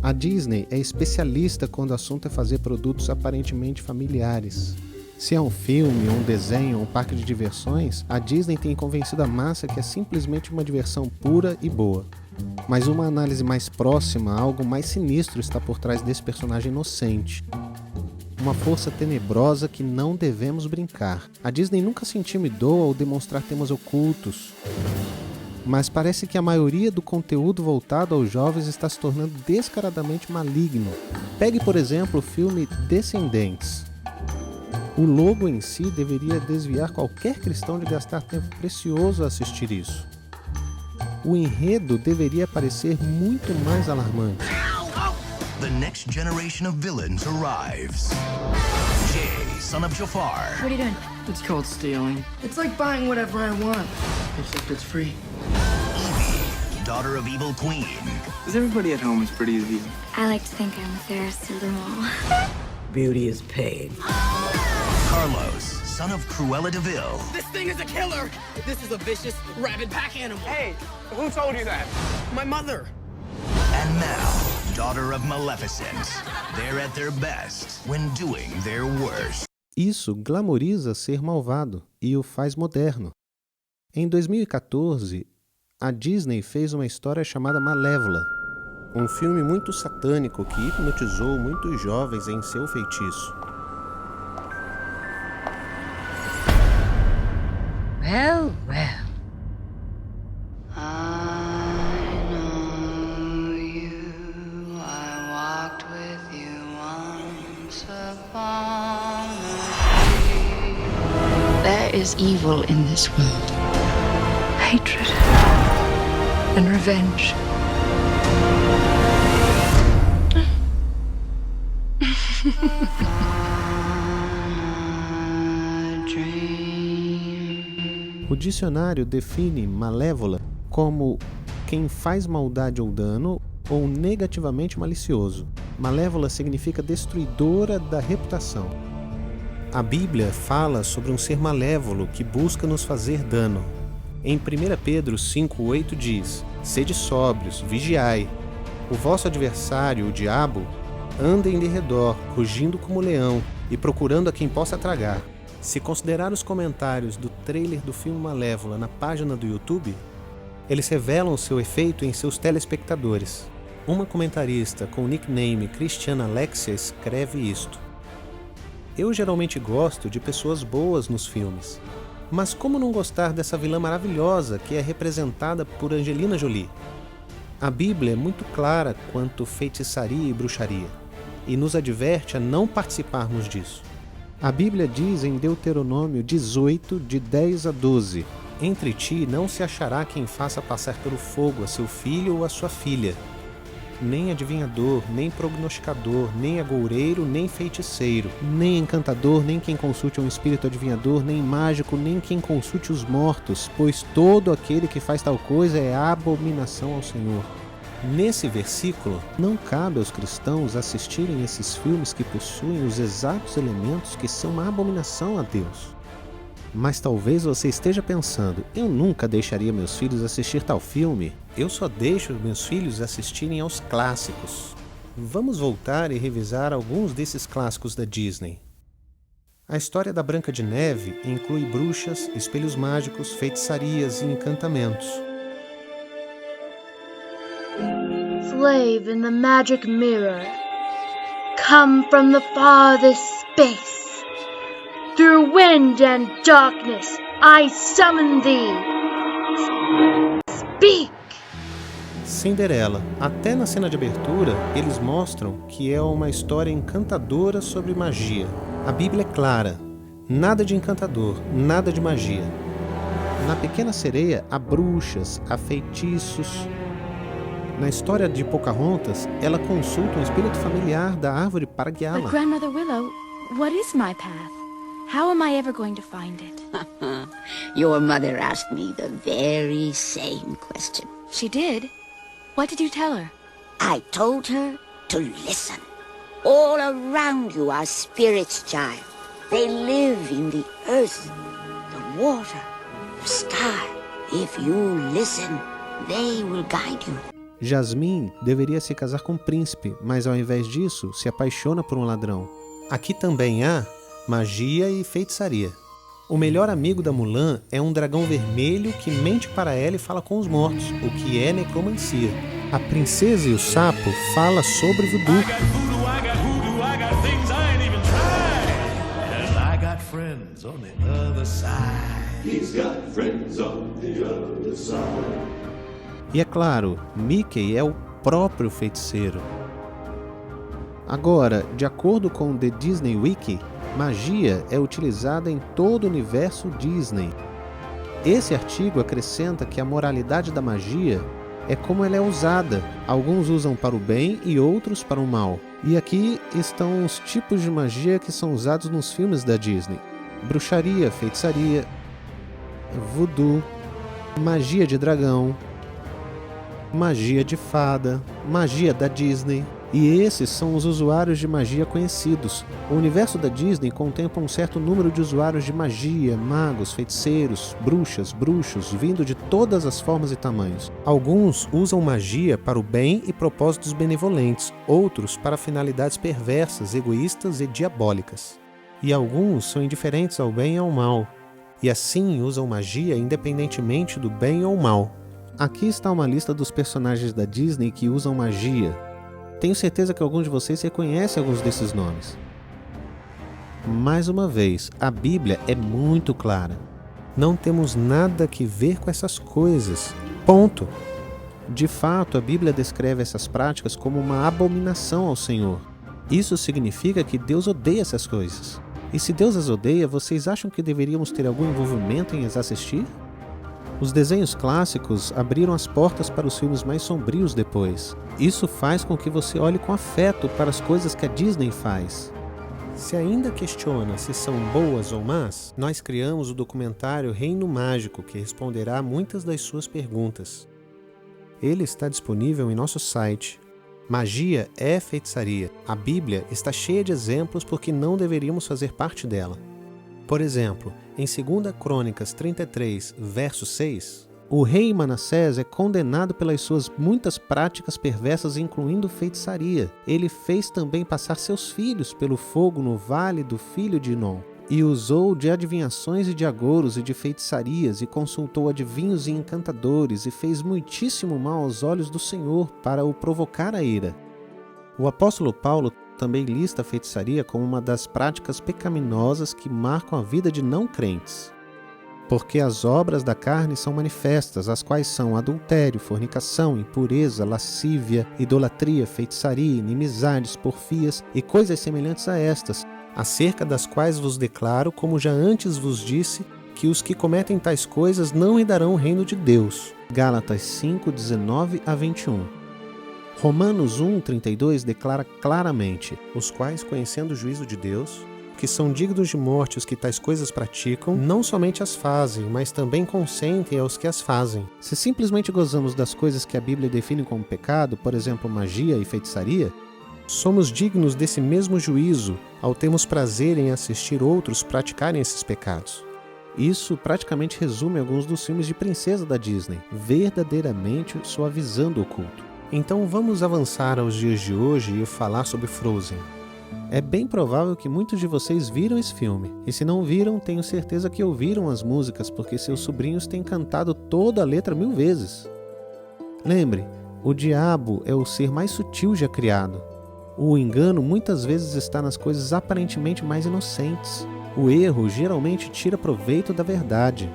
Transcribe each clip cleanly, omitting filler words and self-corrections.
A Disney é especialista quando o assunto é fazer produtos aparentemente familiares. Se é um filme, um desenho, um parque de diversões, a Disney tem convencido a massa que é simplesmente uma diversão pura e boa. Mas uma análise mais próxima, algo mais sinistro está por trás desse personagem inocente. Uma força tenebrosa que não devemos brincar. A Disney nunca se intimidou ao demonstrar temas ocultos, mas parece que a maioria do conteúdo voltado aos jovens está se tornando descaradamente maligno. Pegue, por exemplo, o filme Descendentes. O logo em si deveria desviar qualquer cristão de gastar tempo precioso a assistir isso. O enredo deveria parecer muito mais alarmante. The next generation of villains arrives. Jay, son of Jafar. What are you doing? It's called stealing. It's like buying whatever I want. Except it's free. Evie, daughter of Evil Queen. Is everybody at home as pretty as you? I like to think I'm the fairest of them all. Beauty is paid. Carlos, son of Cruella de Vil. This thing is a killer! This is a vicious, rabid pack animal. Hey, who told you that? My mother. And Mal, daughter of Maleficent. They're at their best when doing their worst. Isso glamoriza ser malvado e o faz moderno. Em 2014, a Disney fez uma história chamada Malévola, um filme muito satânico que hipnotizou muitos jovens em seu feitiço. Well, well. I know you. I walked with you once upon a dream. There is evil in this world. Hatred and revenge. O dicionário define malévola como quem faz maldade ou dano ou negativamente malicioso. Malévola significa destruidora da reputação. A Bíblia fala sobre um ser malévolo que busca nos fazer dano. Em 1 Pedro 5,8 diz: Sede sóbrios, vigiai. O vosso adversário, o diabo, anda em derredor, rugindo como leão e procurando a quem possa tragar. Se considerar os comentários do trailer do filme Malévola na página do YouTube, eles revelam seu efeito em seus telespectadores. Uma comentarista com o nickname Cristiana Alexia escreve isto: Eu geralmente gosto de pessoas boas nos filmes, mas como não gostar dessa vilã maravilhosa que é representada por Angelina Jolie? A Bíblia é muito clara quanto feitiçaria e bruxaria, e nos adverte a não participarmos disso. A Bíblia diz em Deuteronômio 18, de 10 a 12: Entre ti não se achará quem faça passar pelo fogo a seu filho ou a sua filha, nem adivinhador, nem prognosticador, nem agoureiro, nem feiticeiro, nem encantador, nem quem consulte um espírito adivinhador, nem mágico, nem quem consulte os mortos, pois todo aquele que faz tal coisa é abominação ao Senhor. Nesse versículo, não cabe aos cristãos assistirem esses filmes que possuem os exatos elementos que são uma abominação a Deus. Mas talvez você esteja pensando: eu nunca deixaria meus filhos assistir tal filme, eu só deixo meus filhos assistirem aos clássicos. Vamos voltar e revisar alguns desses clássicos da Disney. A história da Branca de Neve inclui bruxas, espelhos mágicos, feitiçarias e encantamentos. Slave in the magic mirror, come from the farthest space. Through wind and darkness, I summon thee. Speak! Cinderela. Até na cena de abertura, eles mostram que é uma história encantadora sobre magia. A Bíblia é clara: nada de encantador, nada de magia. Na Pequena Sereia, há bruxas, há feitiços. Na história de Pocahontas, ela consulta um espírito familiar da árvore para guiá-la. But Grandmother Willow, what is my path? How am I ever going to find it? Your mother asked me the very same question. She did? What did you tell her? I told her to listen. All around you are spirits, child. They live in the earth, the water, the sky. If you listen, they will guide you. Jasmine deveria se casar com um príncipe, mas ao invés disso, se apaixona por um ladrão. Aqui também há magia e feitiçaria. O melhor amigo da Mulan é um dragão vermelho que mente para ela e fala com os mortos, o que é necromancia. A princesa e o sapo fala sobre voodoo. E é claro, Mickey é o próprio feiticeiro. Agora, de acordo com o The Disney Wiki, magia é utilizada em todo o universo Disney. Esse artigo acrescenta que a moralidade da magia é como ela é usada. Alguns usam para o bem e outros para o mal. E aqui estão os tipos de magia que são usados nos filmes da Disney: bruxaria, feitiçaria, voodoo, magia de dragão, magia de fada, magia da Disney. E esses são os usuários de magia conhecidos. O universo da Disney contempla um certo número de usuários de magia, magos, feiticeiros, bruxas, bruxos, vindo de todas as formas e tamanhos. Alguns usam magia para o bem e propósitos benevolentes, outros para finalidades perversas, egoístas e diabólicas. E alguns são indiferentes ao bem e ao mal, e assim usam magia independentemente do bem ou mal. Aqui está uma lista dos personagens da Disney que usam magia. Tenho certeza que alguns de vocês reconhecem alguns desses nomes. Mais uma vez, a Bíblia é muito clara. Não temos nada que ver com essas coisas. Ponto. De fato, a Bíblia descreve essas práticas como uma abominação ao Senhor. Isso significa que Deus odeia essas coisas. E se Deus as odeia, vocês acham que deveríamos ter algum envolvimento em as assistir? Os desenhos clássicos abriram as portas para os filmes mais sombrios depois. Isso faz com que você olhe com afeto para as coisas que a Disney faz. Se ainda questiona se são boas ou más, nós criamos o documentário Reino Mágico, que responderá a muitas das suas perguntas. Ele está disponível em nosso site. Magia é feitiçaria. A Bíblia está cheia de exemplos porque não deveríamos fazer parte dela. Por exemplo, em 2 Crônicas 33, verso 6, o rei Manassés é condenado pelas suas muitas práticas perversas, incluindo feitiçaria. Ele fez também passar seus filhos pelo fogo no vale do filho de Inom, e usou de adivinhações e de agouros e de feitiçarias, e consultou adivinhos e encantadores, e fez muitíssimo mal aos olhos do Senhor para o provocar a ira. O apóstolo Paulo também lista a feitiçaria como uma das práticas pecaminosas que marcam a vida de não crentes. Porque as obras da carne são manifestas, as quais são adultério, fornicação, impureza, lascívia, idolatria, feitiçaria, inimizades, porfias e coisas semelhantes a estas, acerca das quais vos declaro, como já antes vos disse, que os que cometem tais coisas não herdarão o reino de Deus. Gálatas 5, 19 a 21. Romanos 1,32 declara claramente: os quais, conhecendo o juízo de Deus, que são dignos de morte os que tais coisas praticam, não somente as fazem, mas também consentem aos que as fazem. Se simplesmente gozamos das coisas que a Bíblia define como pecado, por exemplo, magia e feitiçaria, somos dignos desse mesmo juízo ao termos prazer em assistir outros praticarem esses pecados. Isso praticamente resume alguns dos filmes de princesa da Disney, verdadeiramente suavizando o culto. Então vamos avançar aos dias de hoje e falar sobre Frozen. É bem provável que muitos de vocês viram esse filme, e se não viram, tenho certeza que ouviram as músicas, porque seus sobrinhos têm cantado toda a letra 1000 vezes. Lembre, o diabo é o ser mais sutil já criado. O engano muitas vezes está nas coisas aparentemente mais inocentes. O erro geralmente tira proveito da verdade.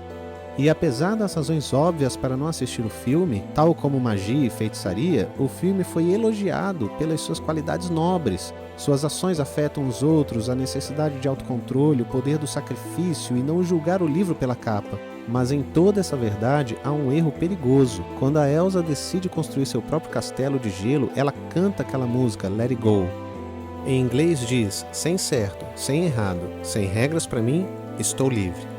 E apesar das razões óbvias para não assistir o filme, tal como magia e feitiçaria, o filme foi elogiado pelas suas qualidades nobres. Suas ações afetam os outros, a necessidade de autocontrole, o poder do sacrifício e não julgar o livro pela capa. Mas em toda essa verdade há um erro perigoso. Quando a Elsa decide construir seu próprio castelo de gelo, ela canta aquela música, Let It Go. Em inglês diz, sem certo, sem errado, sem regras para mim, estou livre.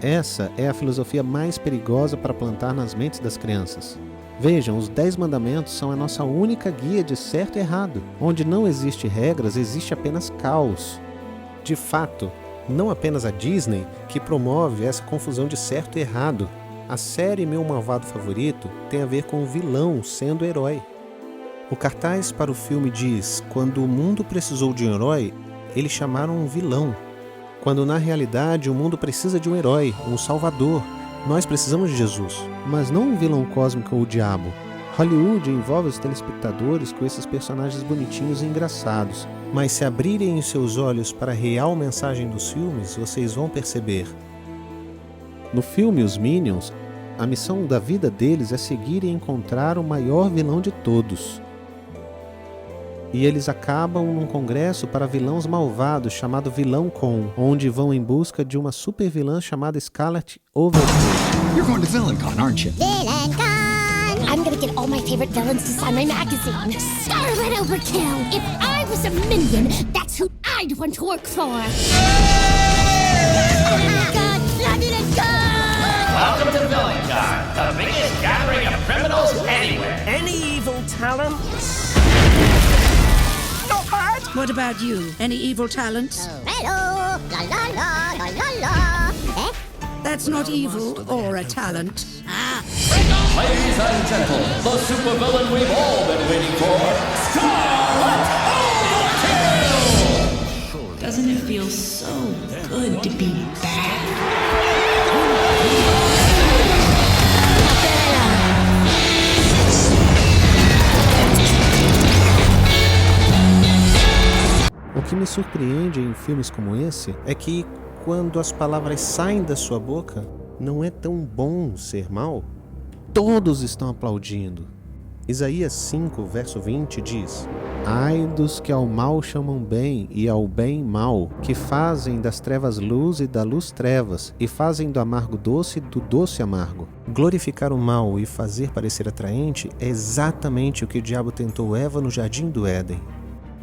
Essa é a filosofia mais perigosa para plantar nas mentes das crianças. Vejam, os 10 mandamentos são a nossa única guia de certo e errado. Onde não existe regras, existe apenas caos. De fato, não apenas a Disney que promove essa confusão de certo e errado. A série Meu Malvado Favorito tem a ver com o vilão sendo herói. O cartaz para o filme diz: quando o mundo precisou de um herói, eles chamaram um vilão. Quando na realidade o mundo precisa de um herói, um salvador. Nós precisamos de Jesus, mas não um vilão cósmico ou o diabo. Hollywood envolve os telespectadores com esses personagens bonitinhos e engraçados, mas se abrirem os seus olhos para a real mensagem dos filmes, vocês vão perceber. No filme Os Minions, a missão da vida deles é seguir e encontrar o maior vilão de todos. E eles acabam num congresso para vilões malvados chamado Vilão Con, onde vão em busca de uma super vilã chamada Scarlet Overkill. You're going to VillainCon, aren't you? VillainCon! I'm gonna get all my favorite villains to sign my magazine. Scarlet Overkill! If I was a minion, that's who I'd want to work for! Welcome to VillainCon, the biggest gathering of criminals anywhere. Any evil talents? Not bad. What about you? Any evil talents? Hello! La la la la la la! Eh? That's not evil or a talent. Ladies and gentlemen, the supervillain we've all been waiting for, Scarlet Overkill! Doesn't it feel so good to be back? O que me surpreende em filmes como esse é que, quando as palavras saem da sua boca, não é tão bom ser mal. Todos estão aplaudindo. Isaías 5, verso 20 diz: Ai dos que ao mal chamam bem e ao bem mal, que fazem das trevas luz e da luz trevas, e fazem do amargo doce e do doce amargo. Glorificar o mal e fazer parecer atraente é exatamente o que o diabo tentou Eva no jardim do Éden.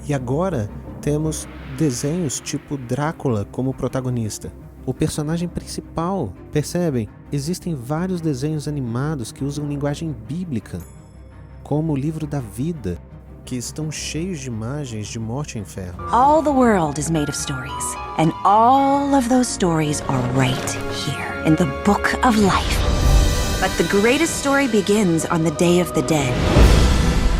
E agora temos desenhos tipo Drácula como protagonista, o personagem principal. Percebem? Existem vários desenhos animados que usam linguagem bíblica, como o livro da vida, que estão cheios de imagens de morte e inferno. All the world is made of stories, and all of those stories are right here in the book of life. But the greatest story begins on the Day of the Dead.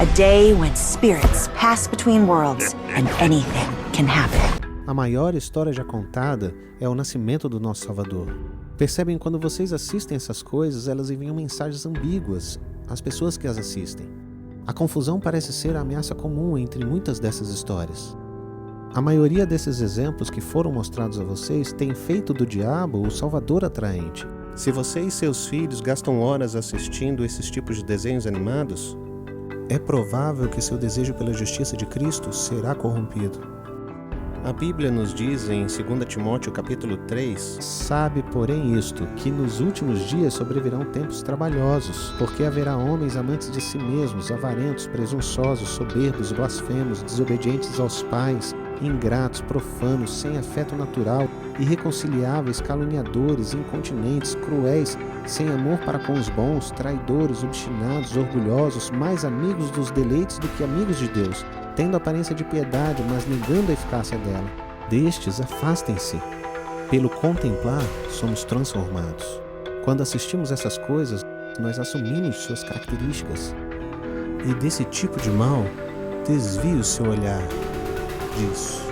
A day when spirits pass between worlds and anything can happen. A maior história já contada é o nascimento do nosso Salvador. Percebem, quando vocês assistem essas coisas, elas enviam mensagens ambíguas às pessoas que as assistem. A confusão parece ser a ameaça comum entre muitas dessas histórias. A maioria desses exemplos que foram mostrados a vocês tem feito do diabo o salvador atraente. Se você e seus filhos gastam horas assistindo esses tipos de desenhos animados, é provável que seu desejo pela justiça de Cristo será corrompido. A Bíblia nos diz em 2 Timóteo capítulo 3, sabe, porém, isto, que nos últimos dias sobrevirão tempos trabalhosos, porque haverá homens amantes de si mesmos, avarentos, presunçosos, soberbos, blasfemos, desobedientes aos pais, ingratos, profanos, sem afeto natural, irreconciliáveis, caluniadores, incontinentes, cruéis, sem amor para com os bons, traidores, obstinados, orgulhosos, mais amigos dos deleites do que amigos de Deus, tendo aparência de piedade, mas negando a eficácia dela. Destes, afastem-se. Pelo contemplar, somos transformados. Quando assistimos essas coisas, nós assumimos suas características. E desse tipo de mal, desvie o seu olhar disso.